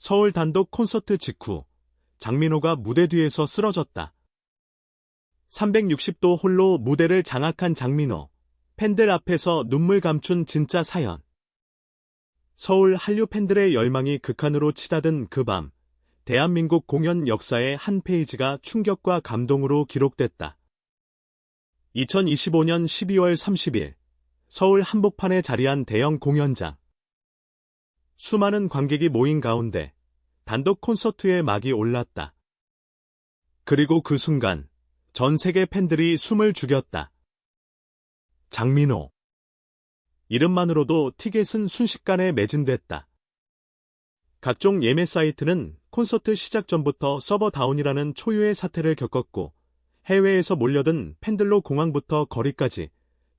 서울 단독 콘서트 직후 장민호가 무대 뒤에서 쓰러졌다. 360도 홀로 무대를 장악한 장민호. 팬들 앞에서 눈물 감춘 진짜 사연. 서울 한류 팬들의 열망이 극한으로 치닫은 그 밤, 대한민국 공연 역사의 한 페이지가 충격과 감동으로 기록됐다. 2025년 12월 30일, 서울 한복판에 자리한 대형 공연장. 수많은 관객이 모인 가운데 단독 콘서트의 막이 올랐다. 그리고 그 순간 전 세계 팬들이 숨을 죽였다. 장민호. 이름만으로도 티켓은 순식간에 매진됐다. 각종 예매 사이트는 콘서트 시작 전부터 서버 다운이라는 초유의 사태를 겪었고, 해외에서 몰려든 팬들로 공항부터 거리까지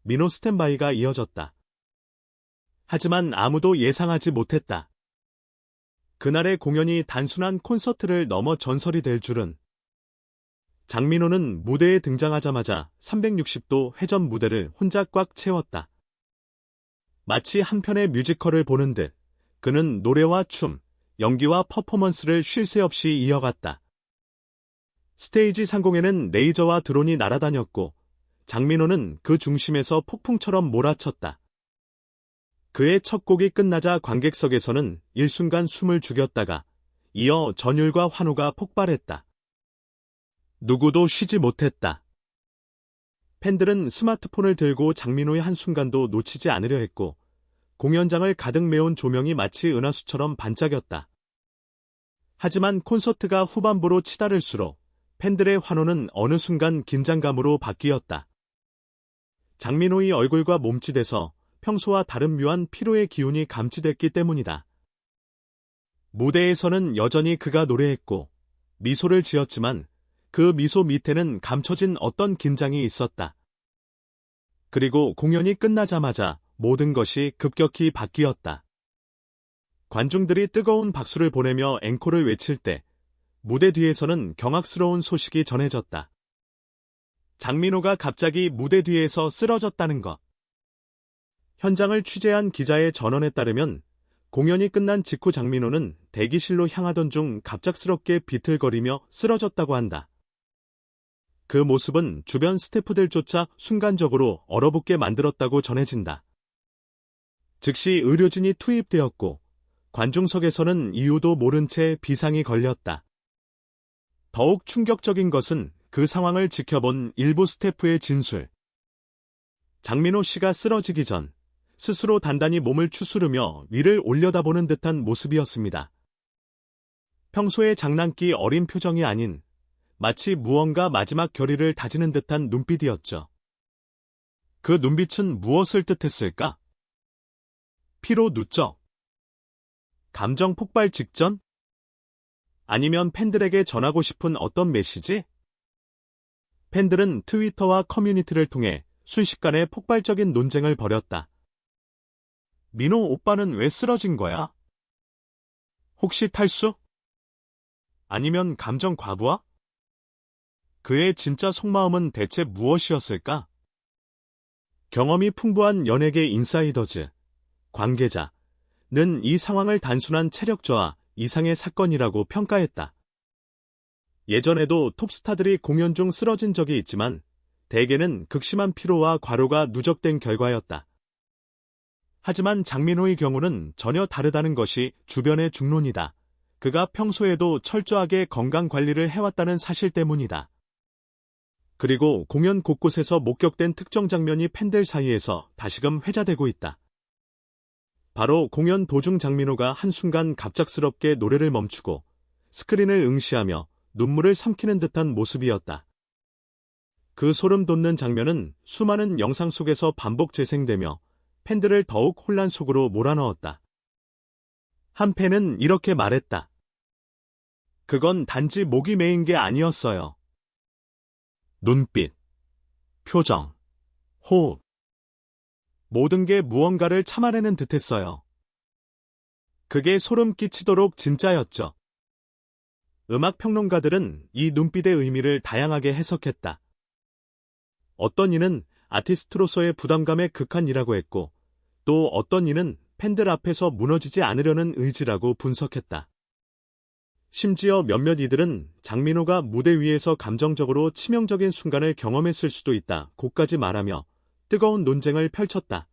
민호 스탠바이가 이어졌다. 하지만 아무도 예상하지 못했다. 그날의 공연이 단순한 콘서트를 넘어 전설이 될 줄은. 장민호는 무대에 등장하자마자 360도 회전 무대를 혼자 꽉 채웠다. 마치 한 편의 뮤지컬을 보는 듯 그는 노래와 춤, 연기와 퍼포먼스를 쉴 새 없이 이어갔다. 스테이지 상공에는 레이저와 드론이 날아다녔고 장민호는 그 중심에서 폭풍처럼 몰아쳤다. 그의 첫 곡이 끝나자 관객석에서는 일순간 숨을 죽였다가 이어 전율과 환호가 폭발했다. 누구도 쉬지 못했다. 팬들은 스마트폰을 들고 장민호의 한순간도 놓치지 않으려 했고 공연장을 가득 메운 조명이 마치 은하수처럼 반짝였다. 하지만 콘서트가 후반부로 치달을수록 팬들의 환호는 어느 순간 긴장감으로 바뀌었다. 장민호의 얼굴과 몸짓에서 평소와 다른 묘한 피로의 기운이 감지됐기 때문이다. 무대에서는 여전히 그가 노래했고 미소를 지었지만 그 미소 밑에는 감춰진 어떤 긴장이 있었다. 그리고 공연이 끝나자마자 모든 것이 급격히 바뀌었다. 관중들이 뜨거운 박수를 보내며 앵콜을 외칠 때 무대 뒤에서는 경악스러운 소식이 전해졌다. 장민호가 갑자기 무대 뒤에서 쓰러졌다는 것. 현장을 취재한 기자의 전언에 따르면 공연이 끝난 직후 장민호는 대기실로 향하던 중 갑작스럽게 비틀거리며 쓰러졌다고 한다. 그 모습은 주변 스태프들조차 순간적으로 얼어붙게 만들었다고 전해진다. 즉시 의료진이 투입되었고 관중석에서는 이유도 모른 채 비상이 걸렸다. 더욱 충격적인 것은 그 상황을 지켜본 일부 스태프의 진술. 장민호 씨가 쓰러지기 전 스스로 단단히 몸을 추스르며 위를 올려다보는 듯한 모습이었습니다. 평소의 장난기 어린 표정이 아닌 마치 무언가 마지막 결의를 다지는 듯한 눈빛이었죠. 그 눈빛은 무엇을 뜻했을까? 피로 누적? 감정 폭발 직전? 아니면 팬들에게 전하고 싶은 어떤 메시지? 팬들은 트위터와 커뮤니티를 통해 순식간에 폭발적인 논쟁을 벌였다. 민호 오빠는 왜 쓰러진 거야? 혹시 탈수? 아니면 감정 과부하? 그의 진짜 속마음은 대체 무엇이었을까? 경험이 풍부한 연예계 인사이더즈, 관계자는 이 상황을 단순한 체력 저하 이상의 사건이라고 평가했다. 예전에도 톱스타들이 공연 중 쓰러진 적이 있지만 대개는 극심한 피로와 과로가 누적된 결과였다. 하지만 장민호의 경우는 전혀 다르다는 것이 주변의 중론이다. 그가 평소에도 철저하게 건강 관리를 해왔다는 사실 때문이다. 그리고 공연 곳곳에서 목격된 특정 장면이 팬들 사이에서 다시금 회자되고 있다. 바로 공연 도중 장민호가 한순간 갑작스럽게 노래를 멈추고 스크린을 응시하며 눈물을 삼키는 듯한 모습이었다. 그 소름 돋는 장면은 수많은 영상 속에서 반복 재생되며 팬들을 더욱 혼란 속으로 몰아넣었다. 한 팬은 이렇게 말했다. 그건 단지 목이 메인 게 아니었어요. 눈빛, 표정, 호흡. 모든 게 무언가를 참아내는 듯했어요. 그게 소름 끼치도록 진짜였죠. 음악 평론가들은 이 눈빛의 의미를 다양하게 해석했다. 어떤 이는 아티스트로서의 부담감의 극한이라고 했고, 또 어떤 이는 팬들 앞에서 무너지지 않으려는 의지라고 분석했다. 심지어 몇몇 이들은 장민호가 무대 위에서 감정적으로 치명적인 순간을 경험했을 수도 있다고까지 말하며 뜨거운 논쟁을 펼쳤다.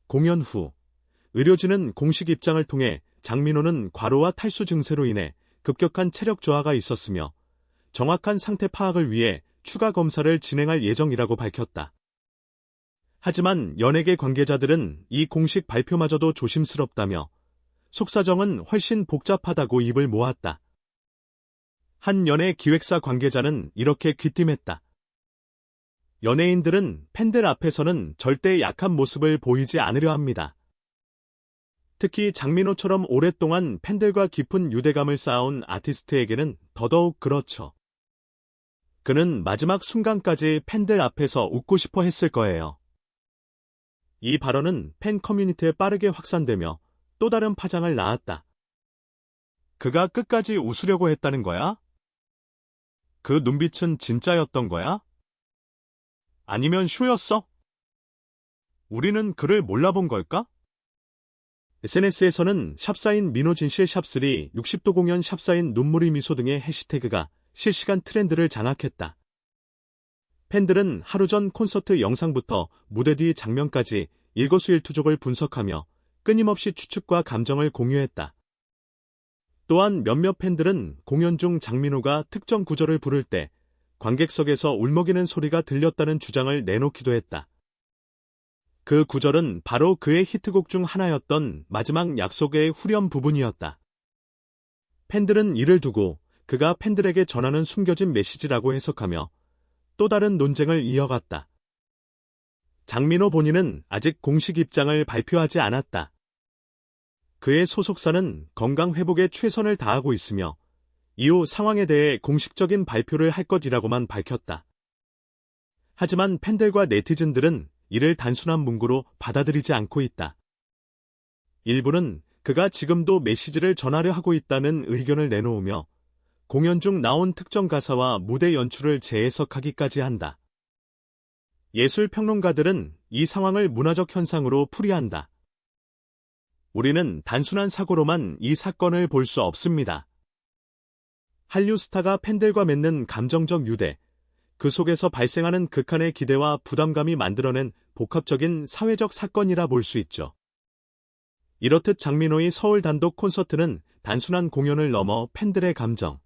공연 후 의료진은 공식 입장을 통해 장민호는 과로와 탈수 증세로 인해 급격한 체력 저하가 있었으며 정확한 상태 파악을 위해 추가 검사를 진행할 예정이라고 밝혔다. 하지만 연예계 관계자들은 이 공식 발표마저도 조심스럽다며 속사정은 훨씬 복잡하다고 입을 모았다. 한 연예 기획사 관계자는 이렇게 귀띔했다. 연예인들은 팬들 앞에서는 절대 약한 모습을 보이지 않으려 합니다. 특히 장민호처럼 오랫동안 팬들과 깊은 유대감을 쌓아온 아티스트에게는 더더욱 그렇죠. 그는 마지막 순간까지 팬들 앞에서 웃고 싶어 했을 거예요. 이 발언은 팬 커뮤니티에 빠르게 확산되며 또 다른 파장을 낳았다. 그가 끝까지 웃으려고 했다는 거야? 그 눈빛은 진짜였던 거야? 아니면 쇼였어? 우리는 그를 몰라본 걸까? SNS에서는 샵사인 민호진실 샵3 60도 공연 샵사인 눈물이 미소 등의 해시태그가 실시간 트렌드를 장악했다. 팬들은 하루 전 콘서트 영상부터 무대 뒤 장면까지 일거수일투족을 분석하며 끊임없이 추측과 감정을 공유했다. 또한 몇몇 팬들은 공연 중 장민호가 특정 구절을 부를 때 관객석에서 울먹이는 소리가 들렸다는 주장을 내놓기도 했다. 그 구절은 바로 그의 히트곡 중 하나였던 마지막 약속의 후렴 부분이었다. 팬들은 이를 두고 그가 팬들에게 전하는 숨겨진 메시지라고 해석하며 또 다른 논쟁을 이어갔다. 장민호 본인은 아직 공식 입장을 발표하지 않았다. 그의 소속사는 건강 회복에 최선을 다하고 있으며 이후 상황에 대해 공식적인 발표를 할 것이라고만 밝혔다. 하지만 팬들과 네티즌들은 이를 단순한 문구로 받아들이지 않고 있다. 일부는 그가 지금도 메시지를 전하려 하고 있다는 의견을 내놓으며 공연 중 나온 특정 가사와 무대 연출을 재해석하기까지 한다. 예술 평론가들은 이 상황을 문화적 현상으로 풀이한다. 우리는 단순한 사고로만 이 사건을 볼 수 없습니다. 한류 스타가 팬들과 맺는 감정적 유대, 그 속에서 발생하는 극한의 기대와 부담감이 만들어낸 복합적인 사회적 사건이라 볼 수 있죠. 이렇듯 장민호의 서울 단독 콘서트는 단순한 공연을 넘어 팬들의 감정,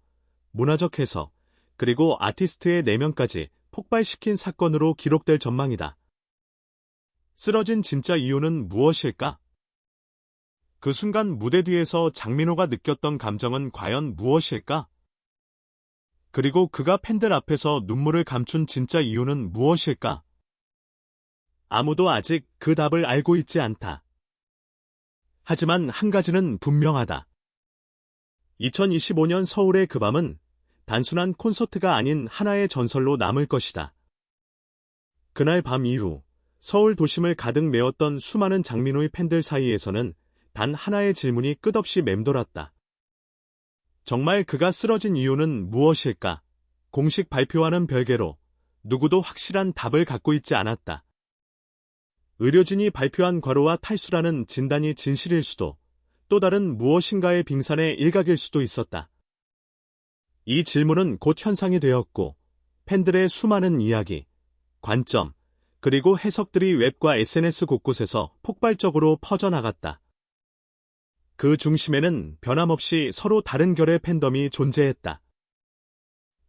문화적 해석, 그리고 아티스트의 내면까지 폭발시킨 사건으로 기록될 전망이다. 쓰러진 진짜 이유는 무엇일까? 그 순간 무대 뒤에서 장민호가 느꼈던 감정은 과연 무엇일까? 그리고 그가 팬들 앞에서 눈물을 감춘 진짜 이유는 무엇일까? 아무도 아직 그 답을 알고 있지 않다. 하지만 한 가지는 분명하다. 2025년 서울의 그 밤은 단순한 콘서트가 아닌 하나의 전설로 남을 것이다. 그날 밤 이후 서울 도심을 가득 메웠던 수많은 장민호의 팬들 사이에서는 단 하나의 질문이 끝없이 맴돌았다. 정말 그가 쓰러진 이유는 무엇일까? 공식 발표와는 별개로 누구도 확실한 답을 갖고 있지 않았다. 의료진이 발표한 과로와 탈수라는 진단이 진실일 수도, 또 다른 무엇인가의 빙산의 일각일 수도 있었다. 이 질문은 곧 현상이 되었고, 팬들의 수많은 이야기, 관점, 그리고 해석들이 웹과 SNS 곳곳에서 폭발적으로 퍼져나갔다. 그 중심에는 변함없이 서로 다른 결의 팬덤이 존재했다.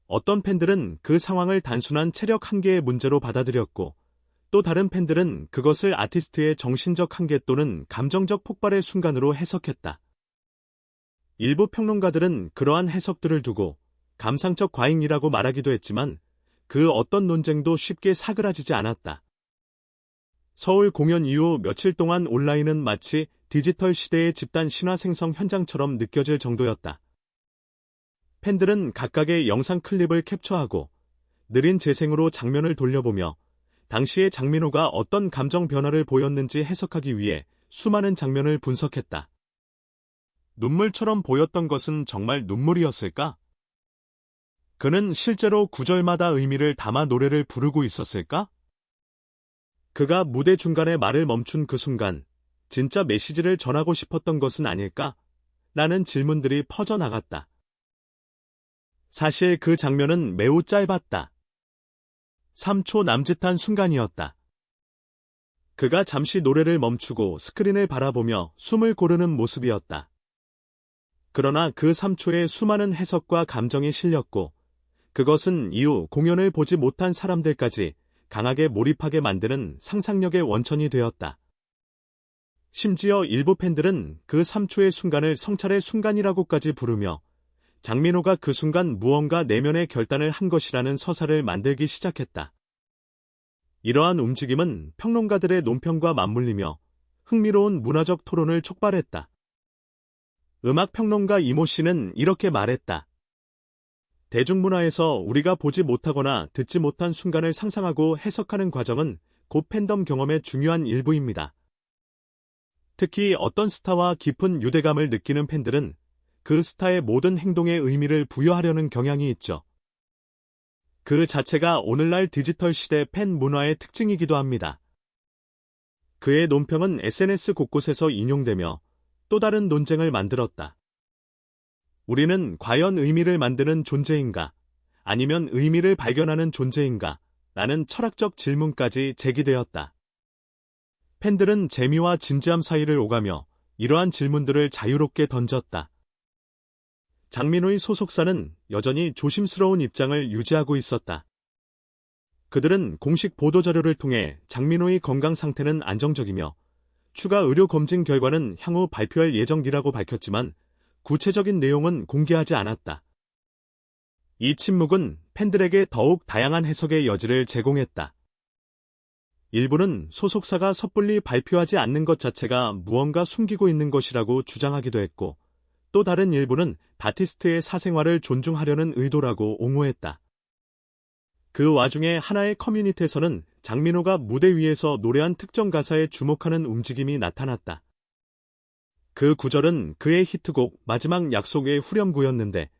어떤 팬들은 그 상황을 단순한 체력 한계의 문제로 받아들였고, 또 다른 팬들은 그것을 아티스트의 정신적 한계 또는 감정적 폭발의 순간으로 해석했다. 일부 평론가들은 그러한 해석들을 두고 감상적 과잉이라고 말하기도 했지만 그 어떤 논쟁도 쉽게 사그라지지 않았다. 서울 공연 이후 며칠 동안 온라인은 마치 디지털 시대의 집단 신화 생성 현장처럼 느껴질 정도였다. 팬들은 각각의 영상 클립을 캡처하고 느린 재생으로 장면을 돌려보며 당시의 장민호가 어떤 감정 변화를 보였는지 해석하기 위해 수많은 장면을 분석했다. 눈물처럼 보였던 것은 정말 눈물이었을까? 그는 실제로 구절마다 의미를 담아 노래를 부르고 있었을까? 그가 무대 중간에 말을 멈춘 그 순간 진짜 메시지를 전하고 싶었던 것은 아닐까? 라는 질문들이 퍼져나갔다. 사실 그 장면은 매우 짧았다. 3초 남짓한 순간이었다. 그가 잠시 노래를 멈추고 스크린을 바라보며 숨을 고르는 모습이었다. 그러나 그 3초에 수많은 해석과 감정이 실렸고, 그것은 이후 공연을 보지 못한 사람들까지 강하게 몰입하게 만드는 상상력의 원천이 되었다. 심지어 일부 팬들은 그 3초의 순간을 성찰의 순간이라고까지 부르며 장민호가 그 순간 무언가 내면의 결단을 한 것이라는 서사를 만들기 시작했다. 이러한 움직임은 평론가들의 논평과 맞물리며 흥미로운 문화적 토론을 촉발했다. 음악평론가 이모 씨는 이렇게 말했다. 대중문화에서 우리가 보지 못하거나 듣지 못한 순간을 상상하고 해석하는 과정은 곧 팬덤 경험의 중요한 일부입니다. 특히 어떤 스타와 깊은 유대감을 느끼는 팬들은 그 스타의 모든 행동에 의미를 부여하려는 경향이 있죠. 그 자체가 오늘날 디지털 시대 팬 문화의 특징이기도 합니다. 그의 논평은 SNS 곳곳에서 인용되며 또 다른 논쟁을 만들었다. 우리는 과연 의미를 만드는 존재인가? 아니면 의미를 발견하는 존재인가? 라는 철학적 질문까지 제기되었다. 팬들은 재미와 진지함 사이를 오가며 이러한 질문들을 자유롭게 던졌다. 장민호의 소속사는 여전히 조심스러운 입장을 유지하고 있었다. 그들은 공식 보도자료를 통해 장민호의 건강 상태는 안정적이며 추가 의료 검진 결과는 향후 발표할 예정이라고 밝혔지만 구체적인 내용은 공개하지 않았다. 이 침묵은 팬들에게 더욱 다양한 해석의 여지를 제공했다. 일부는 소속사가 섣불리 발표하지 않는 것 자체가 무언가 숨기고 있는 것이라고 주장하기도 했고, 또 다른 일부는 바티스트의 사생활을 존중하려는 의도라고 옹호했다. 그 와중에 하나의 커뮤니티에서는 장민호가 무대 위에서 노래한 특정 가사에 주목하는 움직임이 나타났다. 그 구절은 그의 히트곡 마지막 약속의 후렴구였는데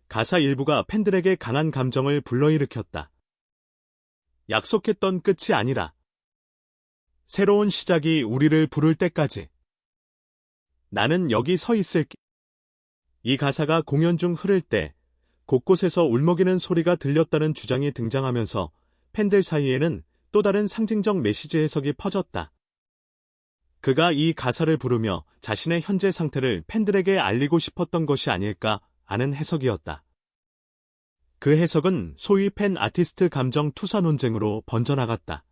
가사 일부가 팬들에게 강한 감정을 불러일으켰다. 약속했던 끝이 아니라 새로운 시작이 우리를 부를 때까지 나는 여기 서 있을게. 이 가사가 공연 중 흐를 때 곳곳에서 울먹이는 소리가 들렸다는 주장이 등장하면서 팬들 사이에는 또 다른 상징적 메시지 해석이 퍼졌다. 그가 이 가사를 부르며 자신의 현재 상태를 팬들에게 알리고 싶었던 것이 아닐까 하는 해석이었다. 그 해석은 소위 팬 아티스트 감정 투사 논쟁으로 번져나갔다.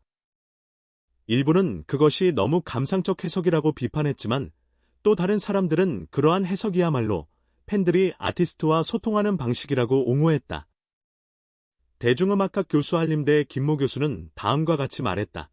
일부는 그것이 너무 감상적 해석이라고 비판했지만 또 다른 사람들은 그러한 해석이야말로 팬들이 아티스트와 소통하는 방식이라고 옹호했다. 대중음악학 교수 한림대 김모 교수는 다음과 같이 말했다.